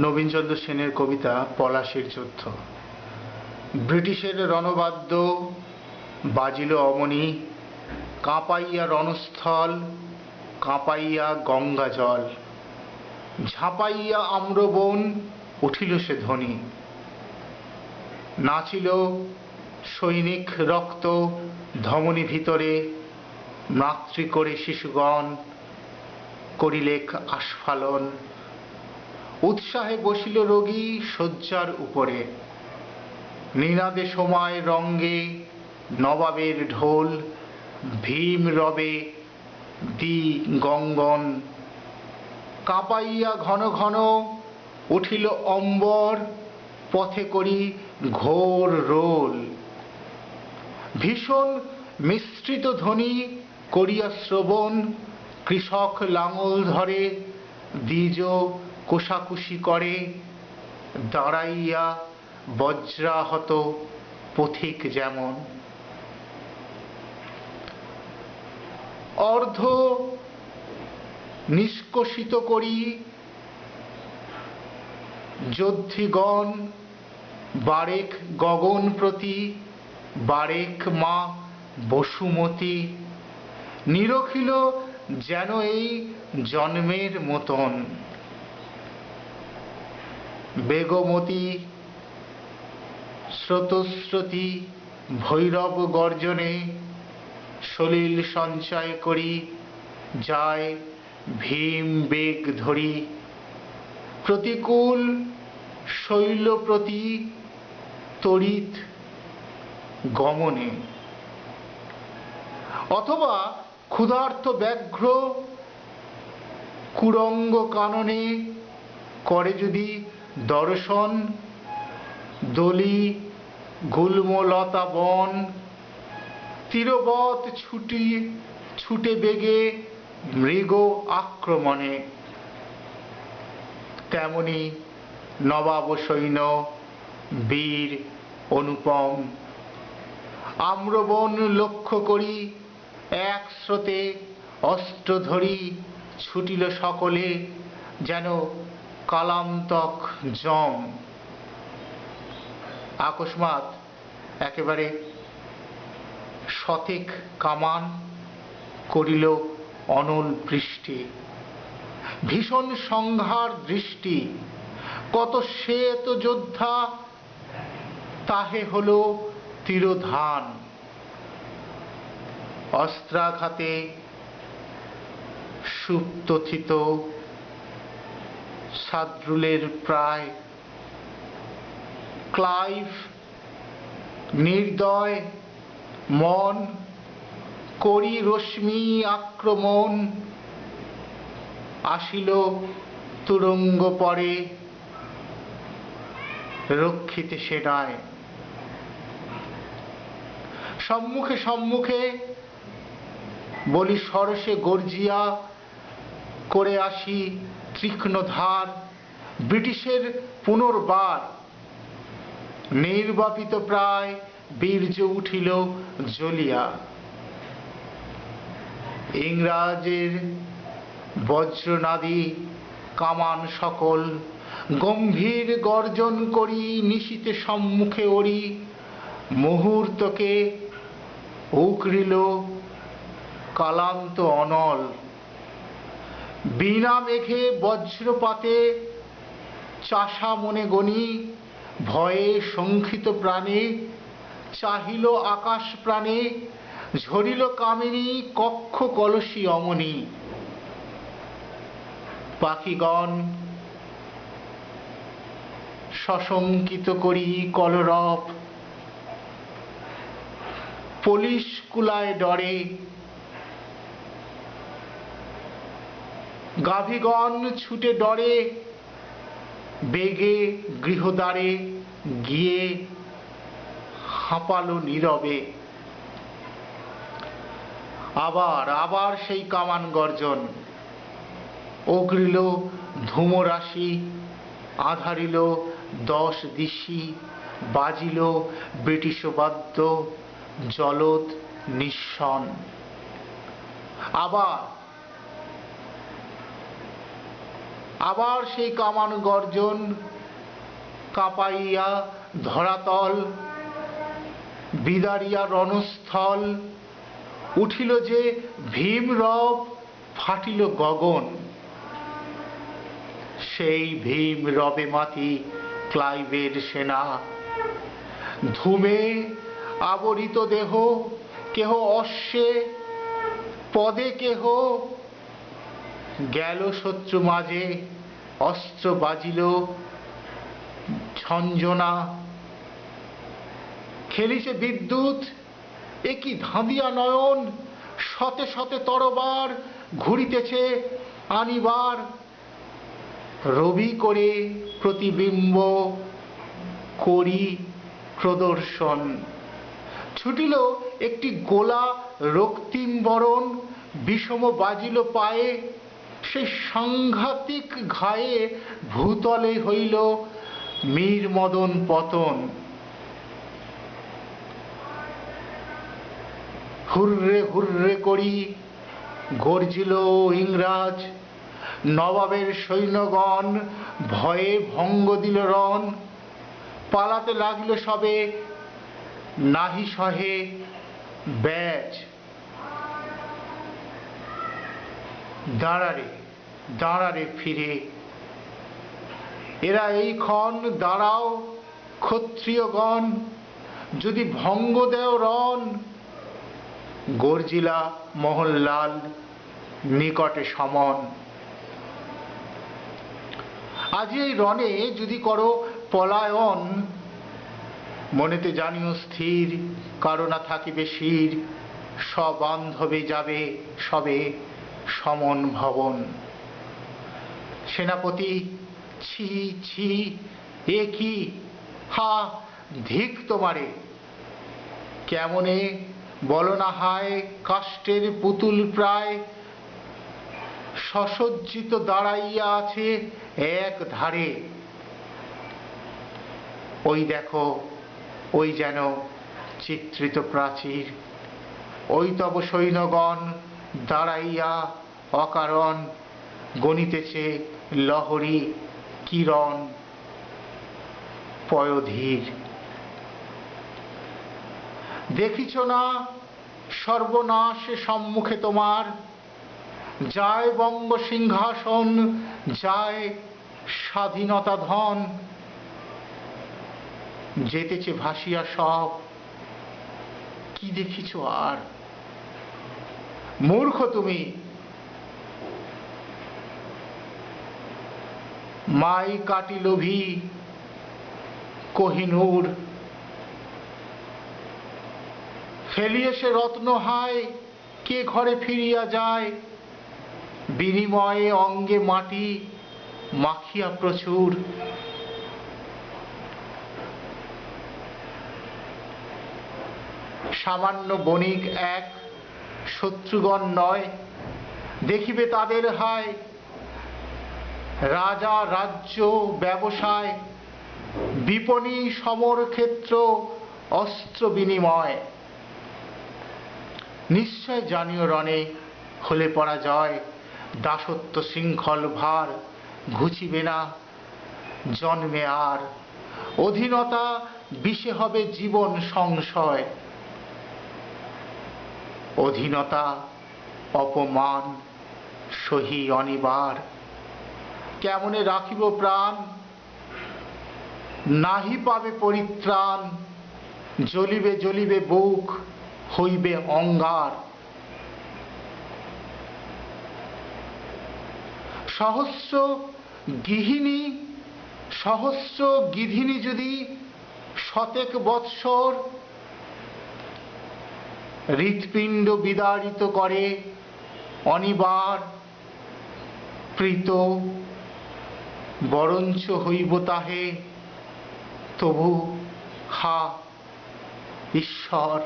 নবীনচন্দ্র সেনের কবিতা পলাশীর যুদ্ধ। ব্রিটিশের রণবাদ্য বাজিল অমনি, কাঁপাইয়া রণস্থল, কাঁপাইয়া গঙ্গা জল। ঝাঁপাইয়া আম্রবন উঠিল সে ধ্বনি, নাচিল সৈনিক রক্ত ধমনী ভিতরে। মাতৃ করে শিশুগণ করিলেক আস্ফালন, উৎসাহে বসিল রোগী শয্যার উপরে। নিনাদে সময় রঙ্গে নবাবের ঢোল, ভীম রবে দি গঙ্গন। কাঁপাইয়া ঘন ঘন উঠিল অম্বর, পথে করি ঘোর রোল। ভীষণ মিশ্রিত ধ্বনি করিয়া শ্রবণ, কৃষক লাঙল ধরে দ্বিজ কোষাকুষি করে। দাঁড়াইয়া বজ্রাহত পথিক যেমন। অর্ধ নিষ্কষিত করি যোদ্ধিগণ, বারেক গগন প্রতি, বারেক মা বসুমতী। নিরখিল যেন এই জন্মের মতন। বেগমতী স্রোতস্রোতী ভৈরব গর্জনে, সলিল সঞ্চয় করি যায় ভীম বেগ ধরি। প্রতিকূল শৈল প্রতি তড়িৎ গমনে। অথবা ক্ষুধার্ত ব্যাঘ্র কুরঙ্গ কাননে করে যদি দর্শন, দলি গুল্মলতা বন। তীরবৎ ছুটে বেগে মৃগ আক্রমণে। তেমনি নবাব সৈন্য বীর অনুপম। আম্রবন লক্ষ্য করি এক স্রোতে অস্ত্র ধরি, ছুটিল সকলে যেন কালান্তক যম। আকস্মাৎ একেবারে শতেক কামান করিল অনল বৃষ্টি। ভীষণ সংহার দৃষ্টি, কত শ্বেত যোদ্ধা তাহে হল তিরোধান। অস্ত্রাঘাতে সুপ্তথিত শার্দুলের প্রায়। ক্লাইভ নির্দয় মন করি রশ্মি আক্রমণ। আসিল তুরঙ্গ পরে রক্ষিতে সেনায়। সম্মুখে সম্মুখে বলি সরসে গর্জিয়া করে আসি তীক্ষ্ণ ধার। ব্রিটিশের পুনর্বার নির্বাপিত প্রায় বীর্য উঠিল জ্বলিয়া। ইংরাজের বজ্রনাদী কামান সকল গম্ভীর গর্জন করি নিশীথে সম্মুখে ওরি। মুহূর্তকে উকরিল কালান্ত অনল। বিনা মেঘে বজ্রপাতে চাষা মনে গনি, ভয়ে শঙ্কিত প্রাণে চাহিল আকাশ প্রাণে। ঝরিল কামিনী কক্ষ কলসী অমনি। পাখিগণ সশঙ্কিত করি কলরব, পুলিশ কুলায় ডরে। গাভীগণ ছুটে ডরে বেগে গৃহদ্বারে গিয়ে হাঁপালো নীরবে। আবার আবার সেই কামান গর্জন। অগ্রিল ধূমরাশি, আধারিল 10 দিশি। বাজিল ব্রিটিশ বাদ্য জলদ নিঃসন। আবার আবার সেই কামান গর্জন, কাঁপাইয়া ধরাতল, বিদারিয়া রণস্থল, উঠিল যে ভীমরব, ফাটিল গগন। সেই ভীম রবে মাতি ক্লাইভের সেনা, ধূমে আবরিত দেহ, কেহ অশ্বে, পদে কেহ, গেল শত্রু মাঝে, অস্ত্র বাজিল ঝঞ্ঝনা। খেলিছে বিদ্যুৎ, এ কি ধাঁধিয়া নয়ন, শতে শতে তরবার ঘুরিতেছে আনিবার। রবি করে প্রতিবিম্ব করি প্রদর্শন, ছুটিল একটি গোলা রক্তিম বরণ, বিষম বাজিল পায়ে, সেই সাংঘাতিক ঘায়ে ভূতলে হইল মীর মদন পতন। হুররে হুররে করি গর্জিল ইংরাজ, নবাবের সৈন্যগণ ভয়ে ভঙ্গ দিল রণ। পালাতে লাগিল সবে, নাহি সহে ব্যাজ। দাঁড়ারে দাঁড়ারে ফিরে, এরা এইক্ষণ দাঁড়াও ক্ষত্রিয়গণ, যদি ভঙ্গ দেও রণ। গর্জিলা মোহনলাল নিকটে সমন, আজি এই রণে যদি করো পলায়ন, মনেতে জানিও স্থির, কারো না থাকিবে শির, সবান্ধবে যাবে সবে সমন ভবন। সেনাপতি ছি ছি, এ কি, হা ধিক তোমারে, কেমনে বলো না হায়, কাষ্ঠের পুতুল প্রায় সসজ্জিত দাঁড়াইয়া আছে এক ধারে। ওই দেখো, ওই যেন চিত্রিত প্রাচীর, ওই তব সৈন্যগণ দাঁড়াইয়া অকারণ গণিতেছে লহরী কিরণ পয়োধীর। দেখিছ না সর্বনাশ সম্মুখে তোমার, যায় বঙ্গ সিংহাসন, যায় স্বাধীনতা ধন। যেতেছে ভাসিয়া সব, কি দেখিছ আর? মূর্খ তুমি, মাই কাটি লোভী কোহিনূর, ফেলিয়ে সে রত্নহায়, কে ঘরে ফিরিয়া যায়? বিনিময়ে অঙ্গে মাটি মাখিয়া প্রচুর। সামান্য বণিক এক, শত্রুগণ নয়, দেখিবে তাদের হায়। রাজা রাজ্য ব্যবসায়, বিপণী সমর ক্ষেত্র, অস্ত্র বিনিময়। নিশ্চয় জানিও রণে হলে পরাজয়, দাসত্ব শৃঙ্খল ভার ঘুচিবে না জন্মে আর। অধীনতা বিষে হবে জীবন সংশয়, অধীনতা অপমান সহি অনিবার। কেমনে রাখিব প্রাণ, নাহি পাবে পরিত্রাণ, জ্বলিবে জ্বলিবে বুক, হইবে অঙ্গার। সহস্র গৃহিণী যদি শতেক বৎসর হৃৎপিণ্ড বিদারিত করে অনিবার, প্রীত বরঞ্চ হইব তাহে, তবু হা ঈশ্বর